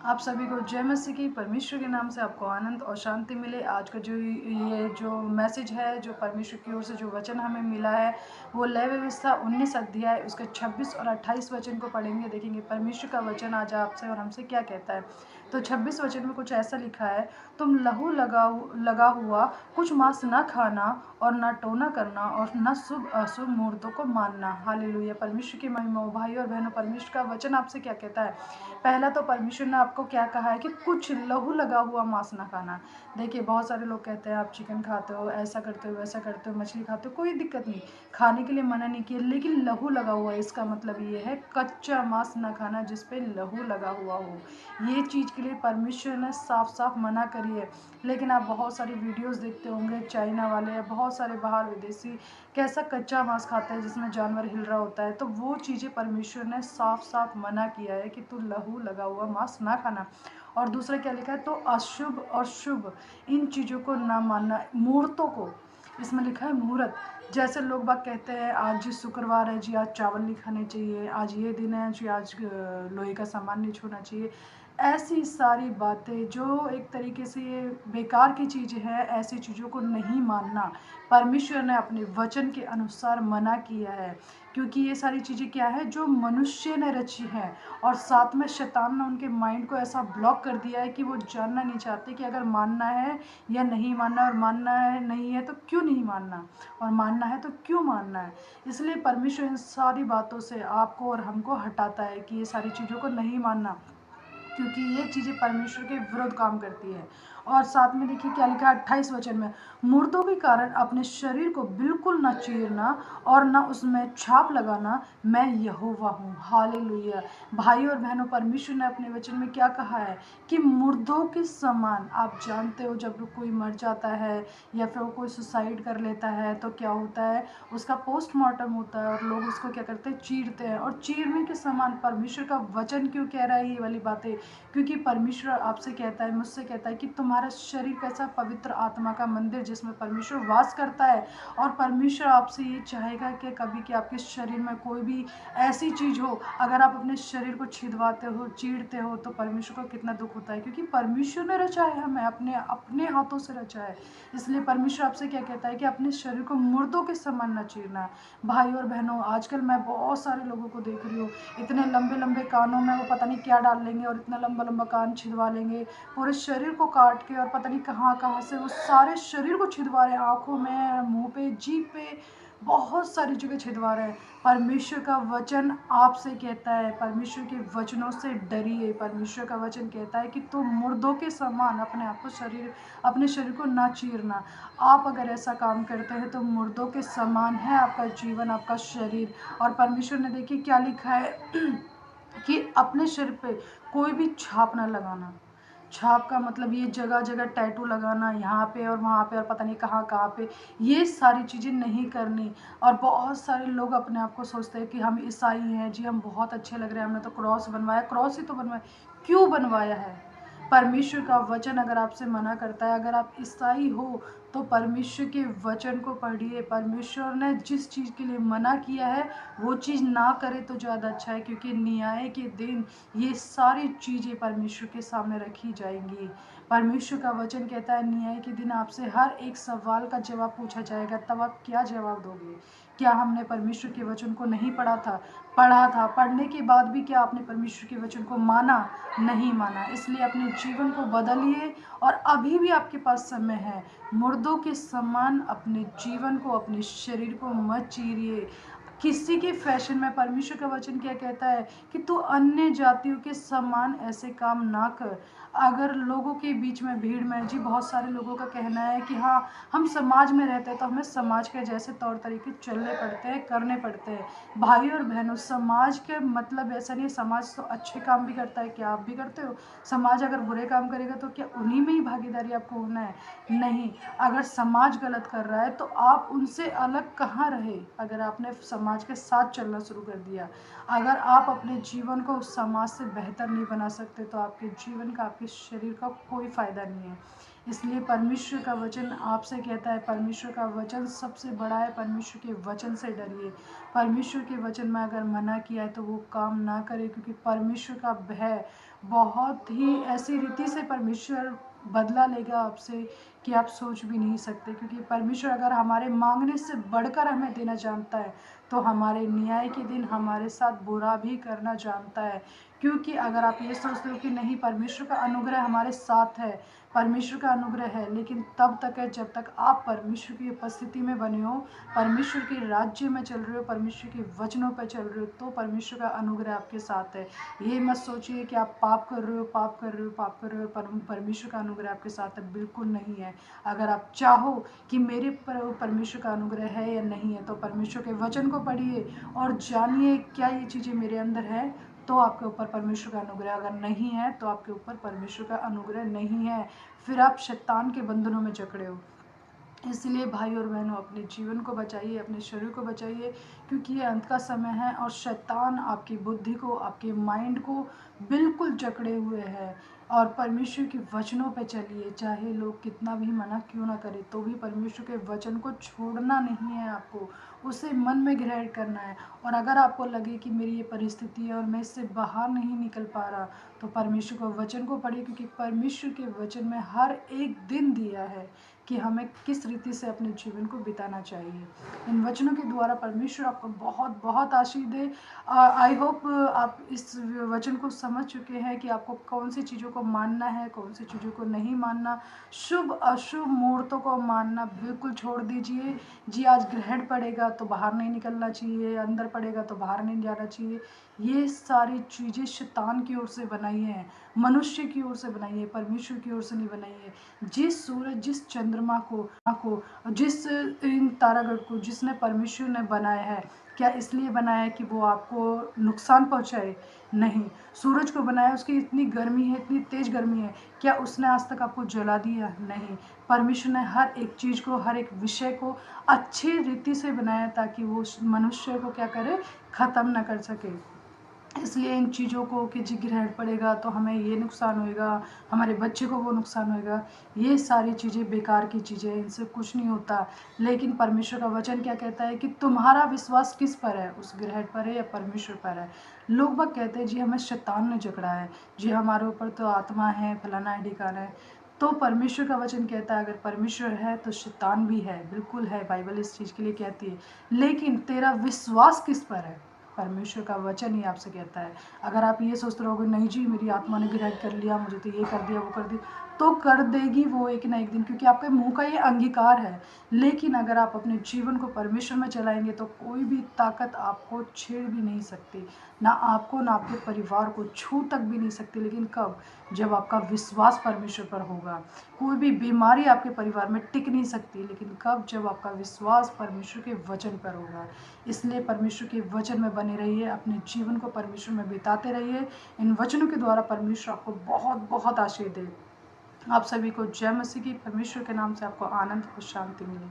आप सभी को जय मसीह की। परमेश्वर के नाम से आपको आनंद और शांति मिले। आज का जो ये जो मैसेज है, जो परमेश्वर की ओर से जो वचन हमें मिला है, वो लय व्यवस्था 19 अध्याय उसके 26 और 28 वचन को पढ़ेंगे। देखेंगे परमेश्वर का वचन आज आपसे और हमसे क्या कहता है। तो 26 वचन में कुछ ऐसा लिखा है, तुम लहू लगा हुआ कुछ मांस न खाना और न टोना करना और न शुभ अशुभ मुहूर्तों को मानना। हालेलुया। परमेश्वर की महिमा हो। भाई और बहनों, परमेश्वर का वचन आपसे क्या कहता है। पहला तो परमेश्वर ने आपको क्या कहा है कि कुछ लहू लगा हुआ मांस ना खाना। देखिए, बहुत सारे लोग कहते हैं आप चिकन खाते हो, ऐसा करते हो, वैसा करते हो, मछली खाते हो, कोई दिक्कत नहीं, खाने के लिए मना नहीं किया, लेकिन लहू लगा हुआ है, इसका मतलब ये है कच्चा मांस ना खाना जिस पे लहू लगा हुआ हो। ये चीज़ के लिए परमेश्वर ने साफ साफ मना करी है। लेकिन आप बहुत सारी वीडियोस देखते होंगे, चाइना वाले या बहुत सारे बाहर विदेशी कैसा कच्चा मांस खाता है जिसमें जानवर हिल रहा होता है। तो वो चीज़ें परमेश्वर ने साफ साफ मना किया है कि तू लहू लगा हुआ मांस ना खाना। और दूसरा क्या लिखा है, तो अशुभ और शुभ इन चीज़ों को ना मानना, मुहूर्तों को, इसमें लिखा है मुहूर्त। जैसे लोग बाग कहते हैं आज जी शुक्रवार है जी, आज चावल नहीं खाने चाहिए, आज ये दिन है जी, आज लोहे का सामान नहीं छूना चाहिए। ऐसी सारी बातें जो एक तरीके से ये बेकार की चीज़ें हैं, ऐसी चीज़ों को नहीं मानना परमेश्वर ने अपने वचन के अनुसार मना किया है। क्योंकि ये सारी चीज़ें क्या है, जो मनुष्य ने रची हैं, और साथ में शैतान ने उनके माइंड को ऐसा ब्लॉक कर दिया है कि वो जानना नहीं चाहते कि अगर मानना है या नहीं मानना, और मानना है नहीं है तो क्यों नहीं मानना, और मानना है तो क्यों मानना है। इसलिए परमेश्वर इन सारी बातों से आपको और हमको हटाता है कि ये सारी चीज़ों को नहीं मानना, क्योंकि ये चीज़ें परमेश्वर के विरुद्ध काम करती है। और साथ में देखिए क्या लिखा है 28 वचन में, मुर्दों के कारण अपने शरीर को बिल्कुल न चीरना और न उसमें छाप लगाना, मैं यहोवा हूँ। हालेलुया। भाई और बहनों, परमेश्वर ने अपने वचन में क्या कहा है कि मुर्दों के समान, आप जानते हो जब कोई मर जाता है या फिर कोई सुसाइड कर लेता है तो क्या होता है, उसका पोस्टमार्टम होता है और लोग उसको क्या करते हैं, चीरते हैं। और चीरने के समान परमेश्वर का वचन क्यों कह रहा है ये वाली बातें, क्योंकि परमेश्वर आपसे कहता है, मुझसे कहता है कि तुम्हारा शरीर कैसा पवित्र आत्मा का मंदिर जिसमें परमेश्वर वास करता है। और परमेश्वर आपसे ये चाहेगा कि कभी कि आपके शरीर में कोई भी ऐसी चीज़ हो, अगर आप अपने शरीर को छिदवाते हो, चीरते हो, तो परमेश्वर को कितना दुख होता है, क्योंकि परमेश्वर ने रचा है हमें, अपने अपने हाथों से रचा है। इसलिए परमेश्वर आपसे क्या कहता है कि अपने शरीर को मुर्दों के समान न चीरना। भाई और बहनों, आजकल मैं बहुत सारे लोगों को देख रही हूँ, इतने लंबे लंबे कानों में वो पता नहीं क्या डाल लेंगे और इतना लंबा लंबा कान छिदवा लेंगे, पूरे शरीर को काट के, और पता नहीं कहाँ कहाँ से वो सारे शरीर को छिदवा रहे हैं, आँखों में, मुंह पे, जीभ पे, बहुत सारी जगह छिदवा रहे हैं। परमेश्वर का वचन आपसे कहता है, परमेश्वर के वचनों से डरिए। परमेश्वर का वचन कहता है कि तुम मुर्दों के समान अपने आप को अपने शरीर को ना चीरना। आप अगर ऐसा काम करते हैं तो मुर्दों के समान है आपका जीवन, आपका शरीर। और परमेश्वर ने देखिए क्या लिखा है कि अपने शरीर पे कोई भी छाप ना लगाना। छाप का मतलब ये जगह जगह टैटू लगाना, यहाँ पे और वहाँ पे और पता नहीं कहाँ कहाँ पे, ये सारी चीज़ें नहीं करनी। और बहुत सारे लोग अपने आप को सोचते हैं कि हम ईसाई हैं जी, हम बहुत अच्छे लग रहे हैं, हमने तो क्रॉस बनवाया, क्रॉस ही तो बनवाया, क्यों बनवाया है। परमेश्वर का वचन अगर आपसे मना करता है, अगर आप ईसाई हो तो परमेश्वर के वचन को पढ़िए। परमेश्वर ने जिस चीज़ के लिए मना किया है वो चीज़ ना करे तो ज़्यादा अच्छा है, क्योंकि न्याय के दिन ये सारी चीज़ें परमेश्वर के सामने रखी जाएंगी। परमेश्वर का वचन कहता है न्याय के दिन आपसे हर एक सवाल का जवाब पूछा जाएगा, तब आप क्या जवाब दोगे। क्या हमने परमेश्वर के वचन को नहीं पढ़ा था, पढ़ा था, पढ़ने के बाद भी क्या आपने परमेश्वर के वचन को माना, नहीं माना। इसलिए अपने जीवन को बदलिए, और अभी भी आपके पास समय है। मुर्दों के समान अपने जीवन को, अपने शरीर को मत चीरिए किसी के फैशन में। परमेश्वर का वचन क्या कहता है कि तू अन्य जातियों के समान ऐसे काम ना कर। अगर लोगों के बीच में, भीड़ में जी, बहुत सारे लोगों का कहना है कि हाँ हम समाज में रहते हैं तो हमें समाज के जैसे तौर तरीके चलने पड़ते हैं, करने पड़ते हैं। भाई और बहनों, समाज के मतलब ऐसा नहीं है, समाज तो अच्छे काम भी करता है, क्या आप भी करते हो। समाज अगर बुरे काम करेगा तो क्या उन्हीं में ही भागीदारी आपको होना है, नहीं। अगर समाज गलत कर रहा है तो आप उनसे अलग कहाँ रहे। अगर आपने समाज समाज के साथ चलना शुरू कर दिया। अगर आप अपने जीवन को उस समाज से बेहतर नहीं बना सकते तो आपके जीवन का, आपके शरीर का कोई फ़ायदा नहीं है। इसलिए परमेश्वर का वचन आपसे कहता है, परमेश्वर का वचन सबसे बड़ा है, परमेश्वर के वचन से डरिए। परमेश्वर के वचन में अगर मना किया है तो वो काम ना करे, क्योंकि परमेश्वर का भय बहुत ही ऐसी रीति से परमेश्वर बदला लेगा आपसे कि आप सोच भी नहीं सकते। क्योंकि परमेश्वर अगर हमारे मांगने से बढ़कर हमें देना जानता है तो हमारे न्याय के दिन हमारे साथ बुरा भी करना जानता है। क्योंकि अगर आप ये सोचते हो कि नहीं, परमेश्वर का अनुग्रह हमारे साथ है, परमेश्वर का अनुग्रह है, लेकिन तब तक है जब तक आप परमेश्वर की उपस्थिति में बने हो, परमेश्वर के राज्य में चल रहे हो, परमेश्वर के वचनों पर चल रहे हो, तो परमेश्वर का अनुग्रह आपके साथ है। ये मत सोचिए कि आप पाप कर रहे हो, पाप कर रहे हो, पाप कर रहे हो, परमेश्वर का अनुग्रह आपके साथ है, बिल्कुल नहीं है। अगर आप चाहो कि मेरे पर परमेश्वर का अनुग्रह है या नहीं है तो परमेश्वर के वचन को पढ़िए और जानिए क्या ये चीज़ें मेरे अंदर है, तो आपके ऊपर परमेश्वर का अनुग्रह। अगर नहीं है तो आपके ऊपर परमेश्वर का अनुग्रह नहीं है, फिर आप शैतान के बंधनों में जकड़े हो। इसलिए भाई और बहनों, अपने जीवन को बचाइए, अपने शरीर को बचाइए, क्योंकि ये अंत का समय है और शैतान आपकी बुद्धि को, आपके माइंड को बिल्कुल जकड़े हुए है। और परमेश्वर के वचनों पे चलिए, चाहे लोग कितना भी मना क्यों ना करें, तो भी परमेश्वर के वचन को छोड़ना नहीं है आपको, उसे मन में ग्रहण करना है। और अगर आपको लगे कि मेरी ये परिस्थिति है और मैं इससे बाहर नहीं निकल पा रहा, तो परमेश्वर के वचन को पढ़िए, क्योंकि परमेश्वर के वचन में हर एक दिन दिया है कि हमें किस रीति से अपने जीवन को बिताना चाहिए। इन वचनों के द्वारा परमेश्वर आपको बहुत बहुत आशीष दे। आई होप आप इस वचन को समझ चुके हैं कि आपको कौन सी चीज़ों को मानना है, कौन सी चीज़ों को नहीं मानना। शुभ अशुभ मुहूर्तों को मानना बिल्कुल छोड़ दीजिए। जी, आज ग्रहण पड़ेगा तो बाहर नहीं निकलना चाहिए, अंदर पड़ेगा तो बाहर नहीं जाना चाहिए। ये सारी चीज़ें शैतान की ओर से बनाई हैं, मनुष्य की ओर से बनाई है, परमेश्वर की ओर से नहीं बनाई है। जिस सूरज, जिस चंद्रमा को, जिस इन तारागण को जिसने परमेश्वर ने बनाया है, क्या इसलिए बनाया है कि वो आपको नुकसान पहुंचाए? नहीं। सूरज को बनाया, उसकी इतनी गर्मी है, इतनी तेज गर्मी है, क्या उसने आज तक आपको जला दिया? नहीं। परमेश्वर ने हर एक चीज़ को, हर एक विषय को अच्छी रीति से बनाया ताकि वो मनुष्य को क्या करे, ख़त्म ना कर सके। इसलिए इन चीज़ों को कि जी ग्रहण पड़ेगा तो हमें ये नुकसान होएगा, हमारे बच्चे को वो नुकसान होएगा, ये सारी चीज़ें बेकार की चीज़ें, इनसे कुछ नहीं होता। लेकिन परमेश्वर का वचन क्या कहता है कि तुम्हारा विश्वास किस पर है, उस ग्रहण पर है या परमेश्वर पर है? लोग बाग कहते हैं जी हमें शैतान ने जकड़ा है, जी हमारे ऊपर तो आत्मा है, फलाना है, ढिकाना है। तो परमेश्वर का वचन कहता है अगर परमेश्वर है तो शैतान भी है, बिल्कुल है, बाइबल इस चीज़ के लिए कहती है। लेकिन तेरा विश्वास किस पर है? परमेश्वर का वचन ही आपसे कहता है। अगर आप ये सोचते रहोगे नहीं जी मेरी आत्मा ने ग्रहण कर लिया, मुझे तो ये कर दिया, वो कर दिया, तो कर देगी वो एक ना एक दिन, क्योंकि आपके मुंह का ये अंगीकार है। लेकिन अगर आप अपने जीवन को परमेश्वर में चलाएंगे तो कोई भी ताकत आपको छेड़ भी नहीं सकती, ना आपको ना आपके परिवार को छू तक भी नहीं सकती। लेकिन कब? जब आपका विश्वास परमेश्वर पर होगा। कोई भी बीमारी आपके परिवार में टिक नहीं सकती, लेकिन कब? जब आपका विश्वास परमेश्वर के वचन पर होगा। इसलिए परमेश्वर के वचन में बने रहिए, अपने जीवन को परमेश्वर में बिताते रहिए। इन वचनों के द्वारा परमेश्वर आपको बहुत बहुत आशीष दे। आप सभी को जय मसीह की। परमेश्वर के नाम से आपको आनंद और शांति मिले।